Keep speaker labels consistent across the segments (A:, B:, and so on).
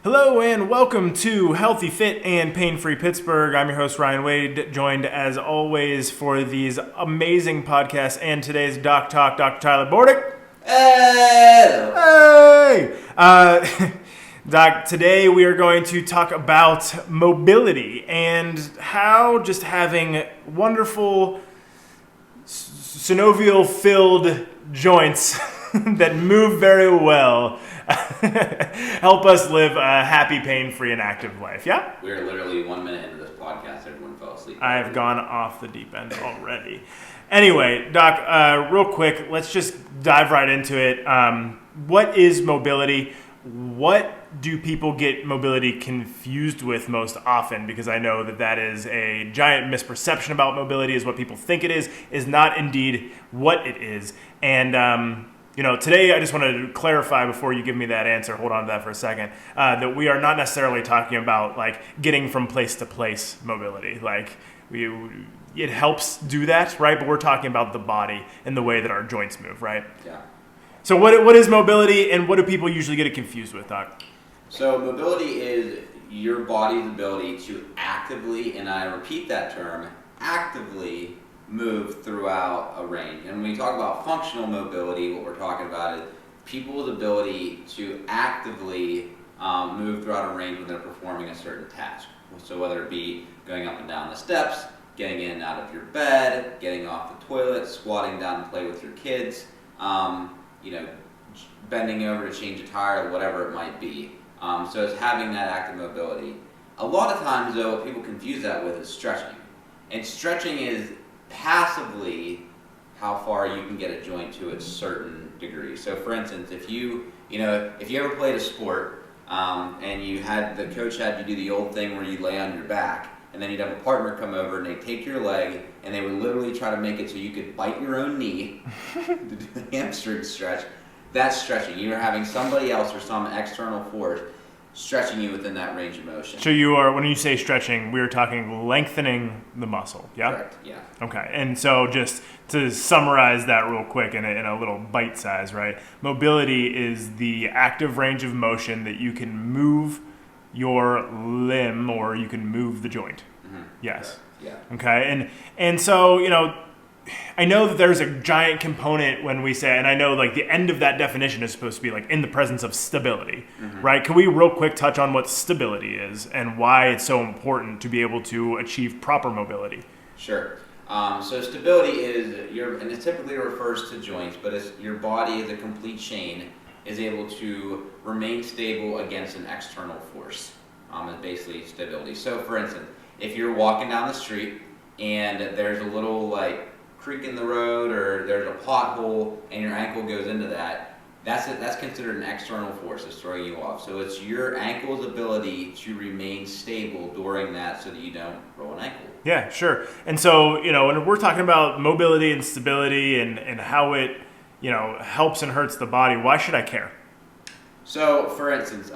A: Hello and welcome to Healthy, Fit, and Pain Free Pittsburgh. I'm your host, Ryan Wade, joined as always for these amazing podcasts and today's Doc Talk, Dr. Tyler Bordick. Hey! Doc, today we are going to talk about mobility and how just having wonderful synovial-filled joints that move very well help us live a happy, pain-free, and active life. Yeah?
B: We are literally 1 minute into this podcast. Everyone fell asleep.
A: I have gone off the deep end already. Anyway, Doc, real quick, let's just dive right into it. What is mobility? What do people get mobility confused with most often? Because I know that is a giant misperception about mobility, is what people think it is not indeed what it is. And today I just wanted to clarify before you give me that answer, hold on to that for a second, that we are not necessarily talking about like getting from place to place mobility. Like it helps do that, right? But we're talking about the body and the way that our joints move, right?
B: Yeah.
A: So what is mobility and what do people usually get it confused with, Doc?
B: So mobility is your body's ability to actively, and I repeat that term, actively move throughout a range. And when we talk about functional mobility, what we're talking about is people's ability to actively move throughout a range when they're performing a certain task. So whether it be going up and down the steps, getting in and out of your bed, getting off the toilet, squatting down to play with your kids, bending over to change a tire, whatever it might be. So it's having that active mobility. A lot of times, though, what people confuse that with is stretching. And stretching is passively how far you can get a joint to a certain degree. So for instance, if you ever played a sport and the coach had you do the old thing where you lay on your back, and then you'd have a partner come over and they'd take your leg and they would literally try to make it so you could bite your own knee to do the hamstring stretch. That's stretching. You're having somebody else or some external force stretching you within that range of motion.
A: So you are, when you say stretching, we're talking lengthening the muscle, yeah?
B: Correct, yeah.
A: Okay, and so just to summarize that real quick in a little bite size, right? Mobility is the active range of motion that you can move your limb or you can move the joint.
B: Mm-hmm.
A: Yes.
B: Correct. Yeah.
A: Okay, and so, I know that there's a giant component when we say, and I know like the end of that definition is supposed to be like in the presence of stability, mm-hmm. right? Can we real quick touch on what stability is and why it's so important to be able to achieve proper mobility?
B: Sure. So stability is and it typically refers to joints, but it's your body as a complete chain is able to remain stable against an external force. Is basically stability. So for instance, if you're walking down the street and there's a little like creek in the road or there's a pothole and your ankle goes into that's considered an external force that's throwing you off. So it's your ankle's ability to remain stable during that so that you don't roll an ankle.
A: Yeah, sure. And so, when we're talking about mobility and stability and how it, helps and hurts the body, why should I care?
B: So for instance,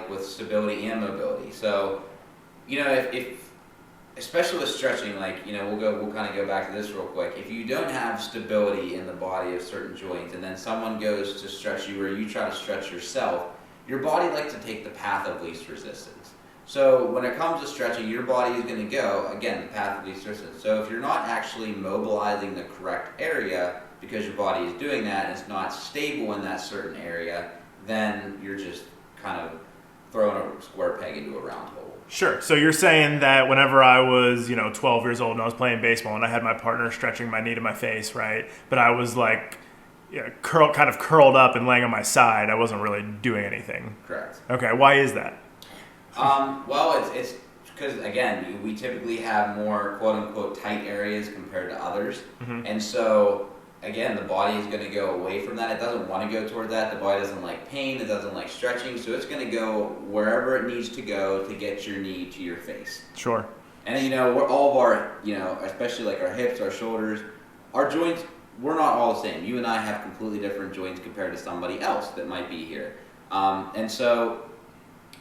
B: with stability and mobility. So, if especially with stretching, we'll kind of go back to this real quick. If you don't have stability in the body of certain joints, and then someone goes to stretch you, or you try to stretch yourself, your body likes to take the path of least resistance. So when it comes to stretching, your body is going to go, again, the path of least resistance. So if you're not actually mobilizing the correct area, because your body is doing that, and it's not stable in that certain area, then you're just kind of throwing a square peg into a round hole.
A: Sure. So you're saying that whenever I was, 12 years old and I was playing baseball and I had my partner stretching my knee to my face, right? But I was like, kind of curled up and laying on my side. I wasn't really doing anything.
B: Correct.
A: Okay. Why is that?
B: Well, it's because, again, we typically have more quote-unquote tight areas compared to others. Mm-hmm. And so, again, the body is going to go away from that. It doesn't want to go toward that. The body doesn't like pain. It doesn't like stretching. So it's going to go wherever it needs to go to get your knee to your face.
A: Sure.
B: And, we're all of our, especially like our hips, our shoulders, our joints, we're not all the same. You and I have completely different joints compared to somebody else that might be here. And so,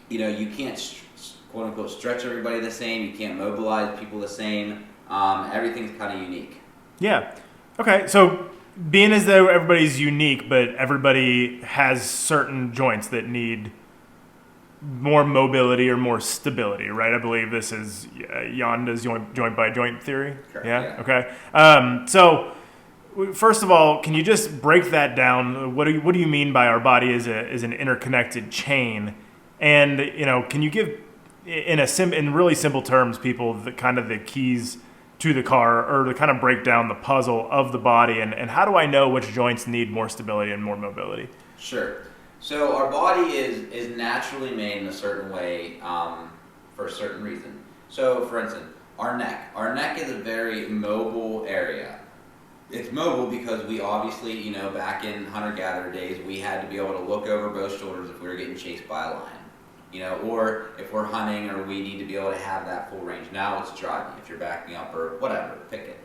B: you can't, quote-unquote, stretch everybody the same. You can't mobilize people the same. Everything's kind of unique.
A: Yeah. Okay, so being as though everybody's unique, but everybody has certain joints that need more mobility or more stability, right? I believe this is Yonda's joint by joint theory.
B: Correct,
A: Yeah. Okay. So first of all, can you just break that down? What do you mean by our body is an interconnected chain? And can you give in really simple terms people the kind of the keys to the car, or to kind of break down the puzzle of the body, and how do I know which joints need more stability and more mobility?
B: Sure. So our body is naturally made in a certain way for a certain reason. So for instance, our neck. Our neck is a very mobile area. It's mobile because we obviously, back in hunter-gatherer days, we had to be able to look over both shoulders if we were getting chased by a lion. Or if we're hunting, or we need to be able to have that full range. Now it's driving, if you're backing up or whatever, pick it.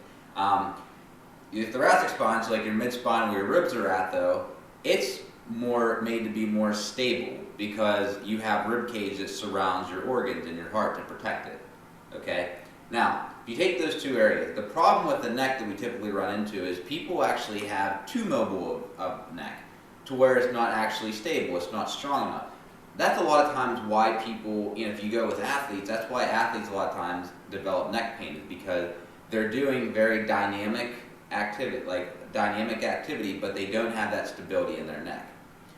B: Your thoracic spine, so like your mid-spine where your ribs are at though, it's more made to be more stable because you have rib cage that surrounds your organs and your heart to protect it. Okay? Now, if you take those two areas, the problem with the neck that we typically run into is people actually have too mobile of neck to where it's not actually stable, it's not strong enough. That's a lot of times why people, if you go with athletes, that's why athletes a lot of times develop neck pain, is because they're doing very dynamic activity, but they don't have that stability in their neck.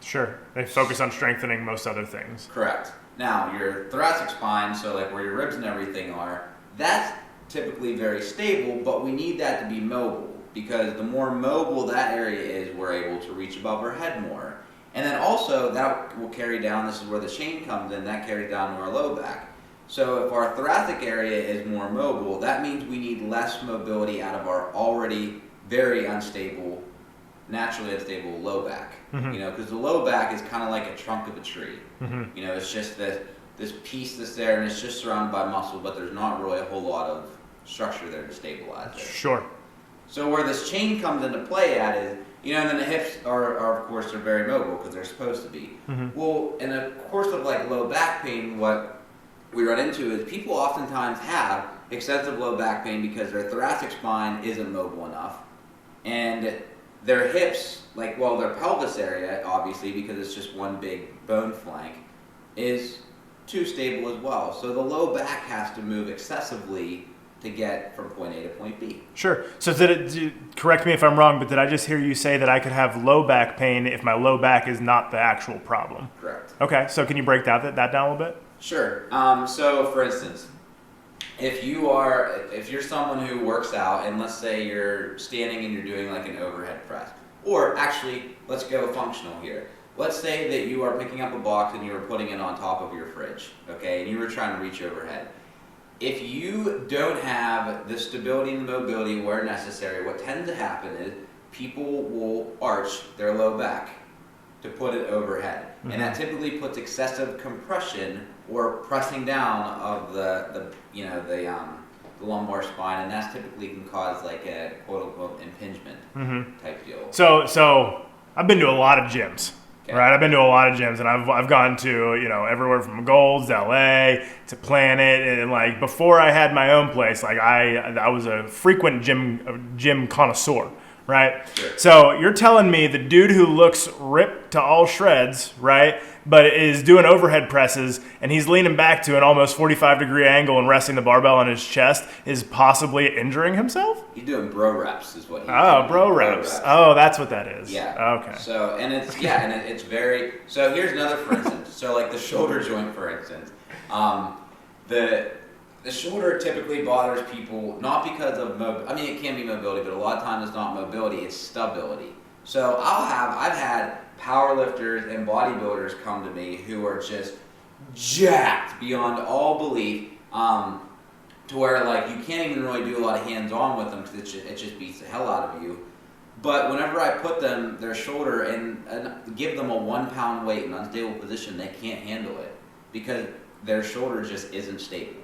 A: Sure. They focus on strengthening most other things.
B: Correct. Now, your thoracic spine, so like where your ribs and everything are, that's typically very stable, but we need that to be mobile, because the more mobile that area is, we're able to reach above our head more. And then also, that will carry down, this is where the chain comes in, that carries down to our low back. So if our thoracic area is more mobile, that means we need less mobility out of our already very unstable, naturally unstable low back. Because the low back is kind of like a trunk of a tree. It's just this piece that's there, and it's just surrounded by muscle, but there's not really a whole lot of structure there to stabilize it.
A: Sure.
B: So where this chain comes into play at is, and then the hips are of course, they're very mobile because they're supposed to be. Well, in the course of like low back pain, what we run into is people oftentimes have excessive low back pain because their thoracic spine isn't mobile enough, and their hips, their pelvis area, obviously, because it's just one big bone flank, is too stable as well. So the low back has to move excessively to get from point A to point B. Sure.
A: So correct me if I'm wrong, but did I just hear you say that I could have low back pain if my low back is not the actual problem?
B: Correct.
A: Okay, so can you break that down a little bit?
B: Sure. So for instance, if you're someone who works out, and let's say you're standing and you're doing like an overhead press, or actually, let's go functional here. Let's say that you are picking up a box and you are putting it on top of your fridge, okay, and you were trying to reach overhead. If you don't have the stability and the mobility where necessary, what tends to happen is people will arch their low back to put it overhead. And that typically puts excessive compression or pressing down of the lumbar spine, and that typically can cause like a quote-unquote impingement type deal.
A: So I've been to a lot of gyms.
B: Okay.
A: Right, I've been to a lot of gyms, and I've gone to everywhere from Gold's to LA to Planet, and like before I had my own place, like I was a frequent gym connoisseur, right?
B: Sure.
A: So you're telling me the dude who looks ripped to all shreds, right, but is doing overhead presses and he's leaning back to an almost 45-degree angle and resting the barbell on his chest is possibly injuring himself?
B: He's doing bro reps is what he's doing.
A: Oh, bro reps. Oh, that's what that is.
B: Yeah.
A: Okay.
B: So, and it's very, so here's another for instance. So like the shoulder joint, for instance. The shoulder typically bothers people not because of it can be mobility, but a lot of times it's not mobility, it's stability. So I've had power lifters and bodybuilders come to me who are just jacked beyond all belief, to where like you can't even really do a lot of hands-on with them because it just beats the hell out of you. But whenever I put their shoulder and give them a 1 pound weight in an unstable position, they can't handle it because their shoulder just isn't stable.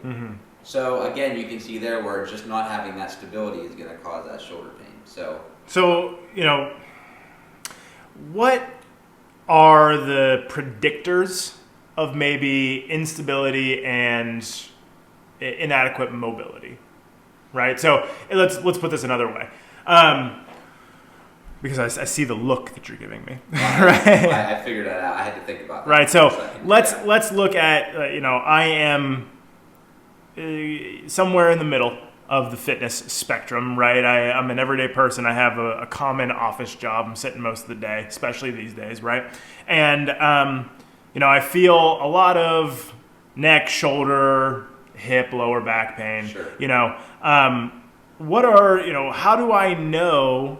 B: So again, you can see there where just not having that stability is going to cause that shoulder pain. So
A: what are the predictors of maybe instability and inadequate mobility, right? So let's put this another way. Because I see the look that you're giving me.
B: Right. I figured that out. I had to think about that.
A: Right. So let's look at I am somewhere in the middle of the fitness spectrum, right? I'm an everyday person. I have a common office job. I'm sitting most of the day, especially these days, right? And I feel a lot of neck, shoulder, hip, lower back pain.
B: Sure.
A: How do I know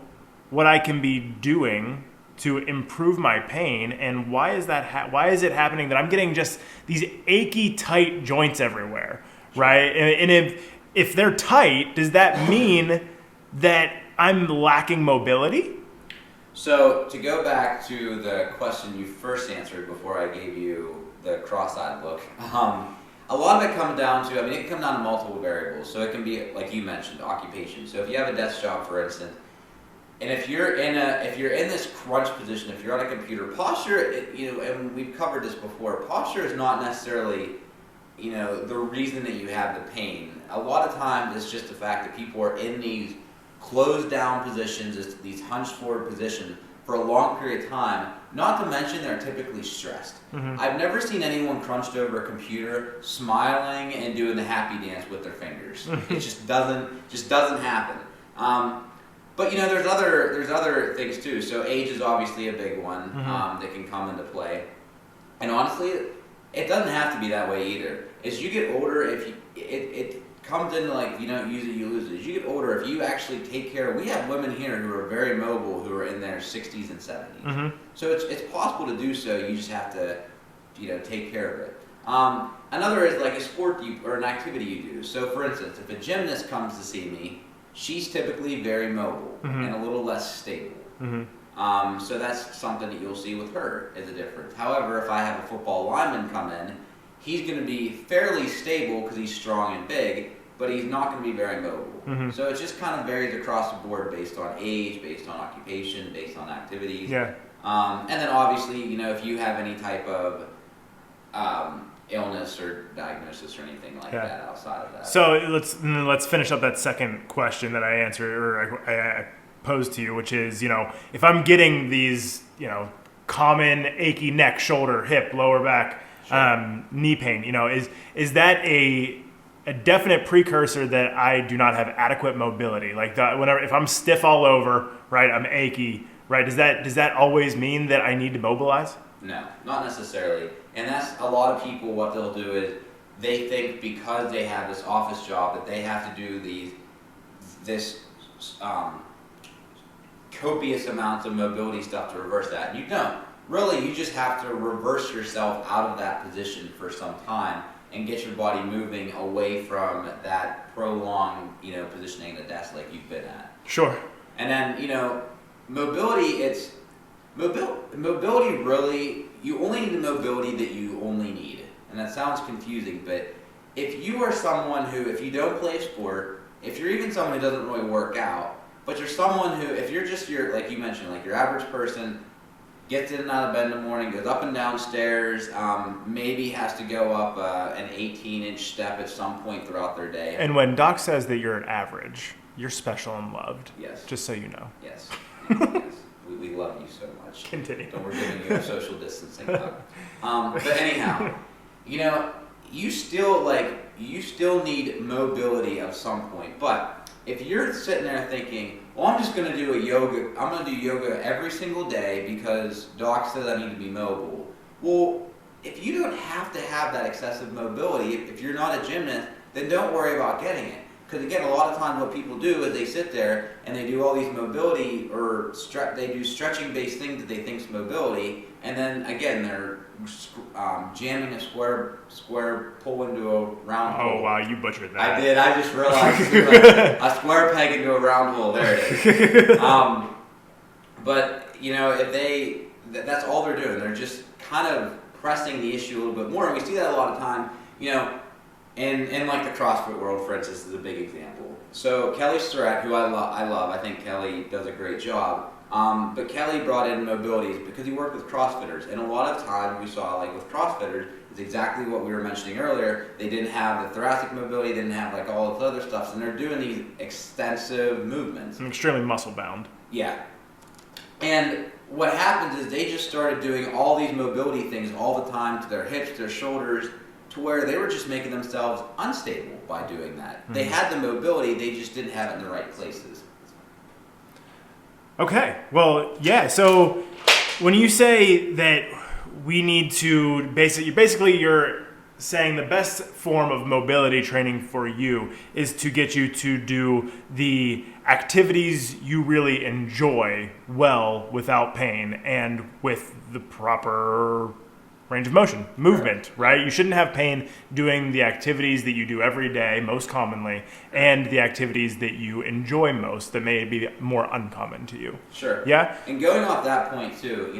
A: what I can be doing to improve my pain, and why is it happening that I'm getting just these achy, tight joints everywhere, right? And if they're tight, does that mean that I'm lacking mobility?
B: So to go back to the question you first answered before I gave you the cross-eyed look, a lot of it comes down to, it can come down to multiple variables. So it can be, like you mentioned, occupation. So if you have a desk job, for instance, and if you're in this crunch position, if you're on a computer, posture, and we've covered this before, posture is not necessarily, the reason that you have the pain. A lot of times it's just the fact that people are in these closed down positions, these hunched forward positions for a long period of time, not to mention they're typically stressed. Mm-hmm. I've never seen anyone crunched over a computer smiling and doing the happy dance with their fingers. It just doesn't happen. But there's other things too. So age is obviously a big one that can come into play. And honestly, it doesn't have to be that way either. As you get older, it comes into you don't use it, you lose it. As you get older, if you actually take care, we have women here who are very mobile, who are in their 60s and 70s. Mm-hmm. So it's possible to do so. You just have to, take care of it. Another is like a sport or an activity you do. So for instance, if a gymnast comes to see me, she's typically very mobile and a little less stable. Mm-hmm. So that's something that you'll see with her as a difference. However, if I have a football lineman come in, he's going to be fairly stable because he's strong and big, but he's not going to be very mobile. Mm-hmm. So it just kind of varies across the board based on age, based on occupation, based on activities. Yeah. And then obviously, if you have any type of illness or diagnosis or anything like that outside of that. So
A: let's finish up that second question that I answered or I posed to you, which is, if I'm getting these, common achy neck, shoulder, hip, lower back, knee pain, is that a definite precursor that I do not have adequate mobility? Like if I'm stiff all over, right, I'm achy, right? Does that always mean that I need to mobilize?
B: No, not necessarily. And that's a lot of people, what they'll do is they think because they have this office job that they have to do this copious amounts of mobility stuff to reverse that. And you don't. Really, you just have to reverse yourself out of that position for some time and get your body moving away from that prolonged, positioning at the desk like you've been at.
A: Sure.
B: And then, mobility, mobility really, you only need the mobility that you only need. And that sounds confusing, but if you are someone who, if you don't play a sport, if you're even someone who doesn't really work out, but you're someone who, if you're just like you mentioned, like your average person, gets in and out of bed in the morning, goes up and down stairs, maybe has to go up an 18-inch step at some point throughout their day.
A: And when Doc says that you're an average, you're special and loved.
B: Yes.
A: Just so you know.
B: Yes. Yes. We love you so much.
A: Continue.
B: And we're giving you a social distancing hug. But anyhow, you still need mobility at some point. But if you're sitting there thinking, well, I'm just going to do I'm going to do yoga every single day because Doc says I need to be mobile. Well, if you don't have to have that excessive mobility, if you're not a gymnast, then don't worry about getting it. Because again, a lot of times what people do is they sit there and they do all these mobility or they do stretching-based things that they think is mobility, and then again they're jamming a square pull into a round hole.
A: Oh wow, you butchered that.
B: I did. I just realized a square peg into a round hole. There it is. But if that's all they're doing. They're just kind of pressing the issue a little bit more, and we see that a lot of time. In like the CrossFit world, for instance, is a big example. So Kelly Surratt, who I love, I think Kelly does a great job. But Kelly brought in mobilities because he worked with CrossFitters, and a lot of times we saw like with CrossFitters is exactly what we were mentioning earlier. They didn't have the thoracic mobility, didn't have like all this other stuff, and they're doing these extensive movements.
A: I'm extremely muscle bound.
B: Yeah. And what happens is they just started doing all these mobility things all the time to their hips, their shoulders, to where they were just making themselves unstable by doing that. They had the mobility, they just didn't have it in the right places.
A: Okay, well, yeah, so when you say that we need to basically you're saying the best form of mobility training for you is to get you to do the activities you really enjoy well without pain and with the proper range of motion, movement, right? You shouldn't have pain doing the activities that you do every day, most commonly, and the activities that you enjoy most that may be more uncommon to you.
B: Sure.
A: Yeah?
B: And going off that point too,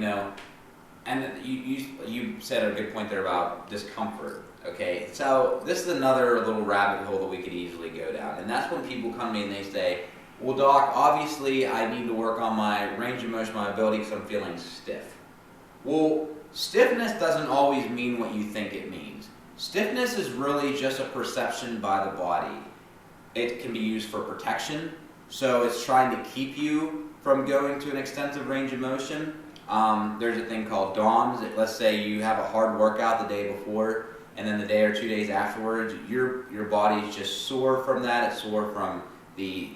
B: and you said a good point there about discomfort. Okay, so this is another little rabbit hole that we could easily go down, and that's when people come to me and they say, well, doc, obviously I need to work on my range of motion, my ability, because I'm feeling stiff. Well, stiffness doesn't always mean what you think it means. Stiffness is really just a perception by the body. It can be used for protection, so it's trying to keep you from going to an extensive range of motion. There's a thing called DOMS. Let's say you have a hard workout the day before, and then the day or 2 days afterwards, your body's just sore from that. It's sore from the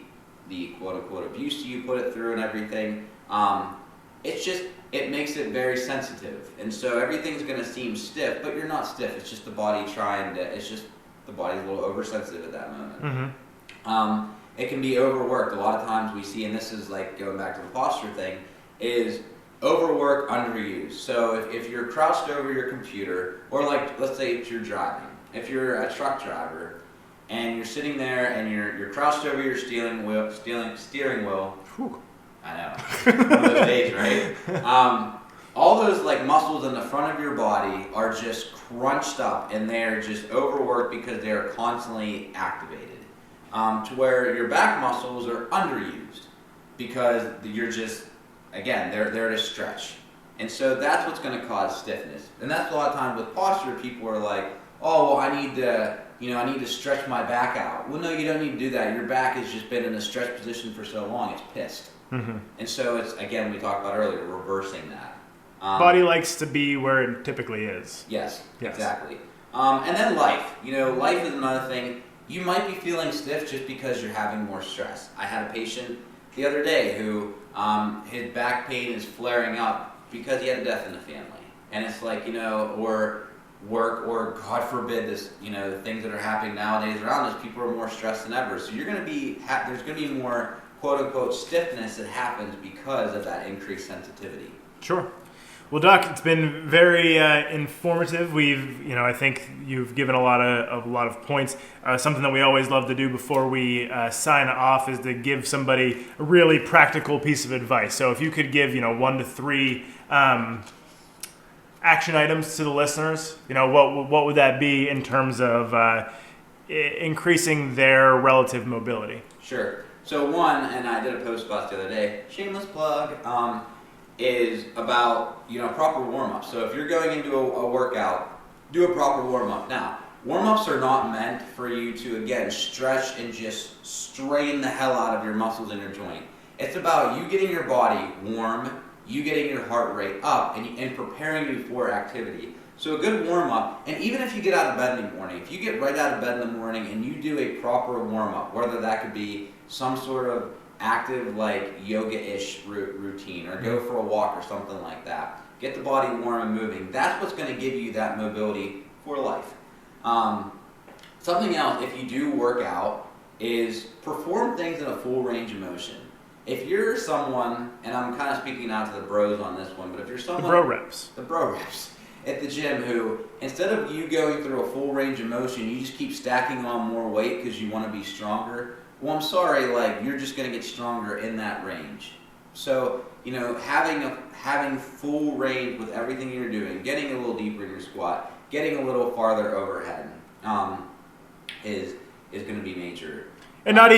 B: quote-unquote abuse you put it through and everything. It makes it very sensitive. And so everything's going to seem stiff, but you're not stiff. It's just the body it's just the body's a little oversensitive at that moment. Mm-hmm. It can be overworked. A lot of times we see, and this is like going back to the posture thing, is overwork, underused. So if you're crouched over your computer, or like, let's say if you're driving, if you're a truck driver, and you're sitting there and you're crouched over your steering wheel.
A: Whew.
B: I know. One of those days, right? All those like muscles in the front of your body are just crunched up, and they're just overworked because they are constantly activated. To where your back muscles are underused because you're just, again, they're to stretch. And so that's what's going to cause stiffness. And that's a lot of times with posture, people are like, oh, well, I need to stretch my back out. Well, no, you don't need to do that. Your back has just been in a stretch position for so long, it's pissed. Mm-hmm. And so it's, again, we talked about earlier, reversing that.
A: Body likes to be where it typically is.
B: Yes. Exactly. And then life. Life is another thing. You might be feeling stiff just because you're having more stress. I had a patient the other day who his back pain is flaring up because he had a death in the family. And it's like, or work, or God forbid this, the things that are happening nowadays around us, people are more stressed than ever. So you're going to be, there's going to be more quote unquote stiffness that happens because of that increased sensitivity.
A: Sure. Well, Doc, it's been very informative. I think you've given a lot of points. Something that we always love to do before we sign off is to give somebody a really practical piece of advice. So if you could give, 1 to 3 action items to the listeners, what would that be in terms of increasing their relative mobility?
B: Sure. So one, and I did a post about the other day, shameless plug, is about, proper warm-up. So if you're going into a workout, do a proper warm-up. Now, warm-ups are not meant for you to, again, stretch and just strain the hell out of your muscles in your joint. It's about you getting your body warm, you getting your heart rate up, and preparing you for activity. So a good warm-up, and even if you get out of bed in the morning, if you get right out of bed in the morning and you do a proper warm-up, whether that could be some sort of active like yoga-ish routine, or go for a walk or something like that, get the body warm and moving, that's what's going to give you that mobility for life. Something else, if you do work out, is perform things in a full range of motion. If you're someone, and I'm kind of speaking out to the bros on this one, but if you're someone... The bro reps at the gym who, instead of you going through a full range of motion, you just keep stacking on more weight because you want to be stronger. Well, I'm sorry, you're just going to get stronger in that range. So, having full range with everything you're doing, getting a little deeper in your squat, getting a little farther overhead, is going to be major.
A: And not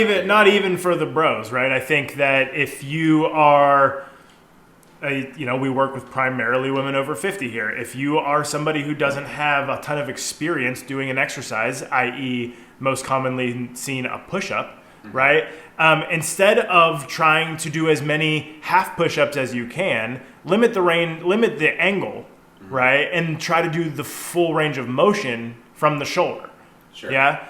A: even for the bros, right? I think that if you are, we work with primarily women over 50 here. If you are somebody who doesn't have a ton of experience doing an exercise, i.e. most commonly seen a push-up, right? Instead of trying to do as many half push-ups as you can, limit the angle, right? And try to do the full range of motion from the shoulder.
B: Sure.
A: Yeah?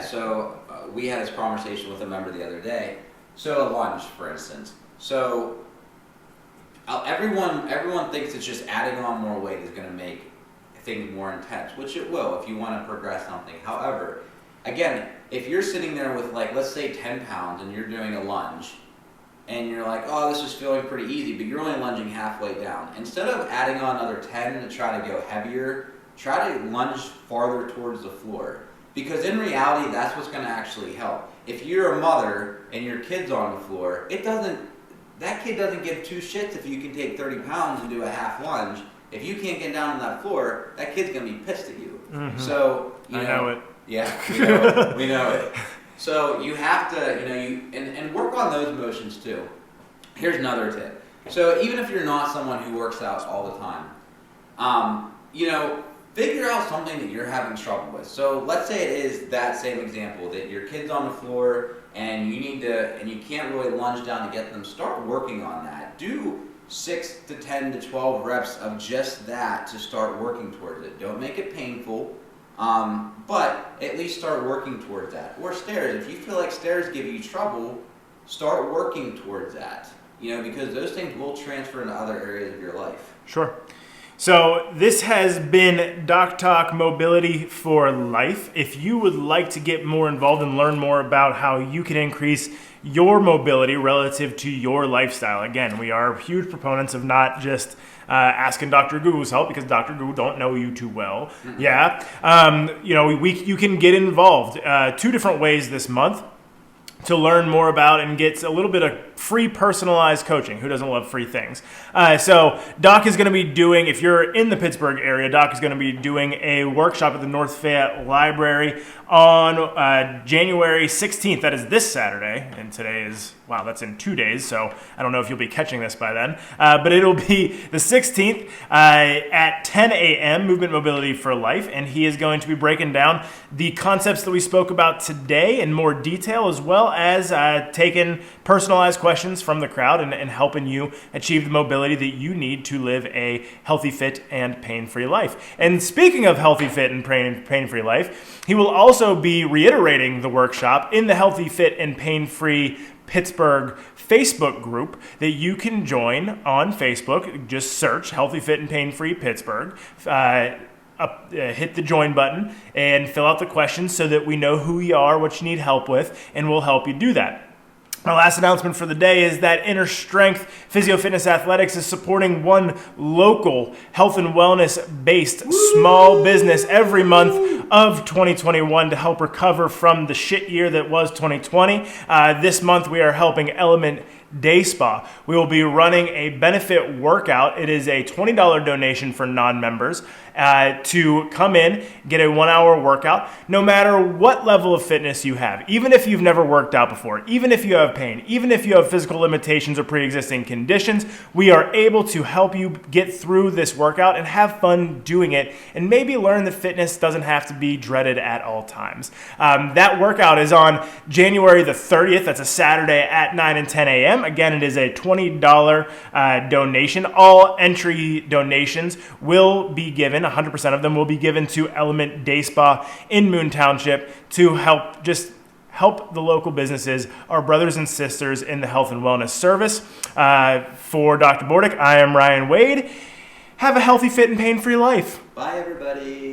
B: So we had this conversation with a member the other day. So a lunge, for instance. So everyone thinks it's just adding on more weight is going to make things more intense, which it will if you want to progress something. However, again, if you're sitting there with, like, let's say 10 pounds and you're doing a lunge and you're like, oh, this is feeling pretty easy, but you're only lunging halfway down. Instead of adding on another 10 to try to go heavier, try to lunge farther towards the floor. Because in reality, that's what's going to actually help. If you're a mother and your kid's on the floor, that kid doesn't give two shits if you can take 30 pounds and do a half lunge. If you can't get down on that floor, that kid's going to be pissed at you.
A: Mm-hmm.
B: So,
A: I know it.
B: Yeah, we know it. We know it. So you have to, and work on those motions too. Here's another tip. So even if you're not someone who works out all the time, figure out something that you're having trouble with. So let's say it is that same example that your kid's on the floor and you can't really lunge down to get them. Start working on that. Do 6 to 10 to 12 reps of just that to start working towards it. Don't make it painful, but at least start working towards that. Or stairs. If you feel like stairs give you trouble, start working towards that. Because those things will transfer into other areas of your life.
A: Sure. So this has been Doc Talk Mobility for Life. If you would like to get more involved and learn more about how you can increase your mobility relative to your lifestyle, again, we are huge proponents of not just asking Dr. Google's help, because Dr. Google don't know you too well. Mm-hmm. Yeah. You can get involved 2 different ways this month to learn more about and get a little bit of free personalized coaching. Who doesn't love free things? So Doc is going to be doing, if you're in the Pittsburgh area, Doc is going to be doing a workshop at the North Fayette Library on January 16th. That is this Saturday, and today is, wow, that's in 2 days, so I don't know if you'll be catching this by then. But it'll be the 16th at 10 a.m., Movement Mobility for Life, and he is going to be breaking down the concepts that we spoke about today in more detail, as well as taking personalized questions from the crowd and helping you achieve the mobility that you need to live a healthy, fit, and pain-free life. And speaking of healthy, fit, and pain-free life, he will also be reiterating the workshop in the Healthy, Fit, and Pain-Free Pittsburgh Facebook group that you can join on Facebook. Just search Healthy, Fit, and Pain-Free Pittsburgh. Hit the join button and fill out the questions so that we know who you are, what you need help with, and we'll help you do that. My last announcement for the day is that Inner Strength Physio Fitness Athletics is supporting one local health and wellness-based small business every month of 2021 to help recover from the shit year that was 2020. This month we are helping Element Day Spa. We will be running a benefit workout. It is a $20 donation for non-members to come in, get a 1-hour workout, no matter what level of fitness you have. Even if you've never worked out before, even if you have pain, even if you have physical limitations or pre-existing conditions, we are able to help you get through this workout and have fun doing it, and maybe learn that fitness doesn't have to be dreaded at all times. That workout is on January the 30th. That's a Saturday at 9 and 10 a.m. Again, it is a $20 donation. All entry donations will be given, 100% of them will be given to Element Day Spa in Moon Township to help the local businesses, our brothers and sisters in the health and wellness service. For Dr. Bordick, I am Ryan Wade. Have a healthy, fit, and pain-free life.
B: Bye, everybody.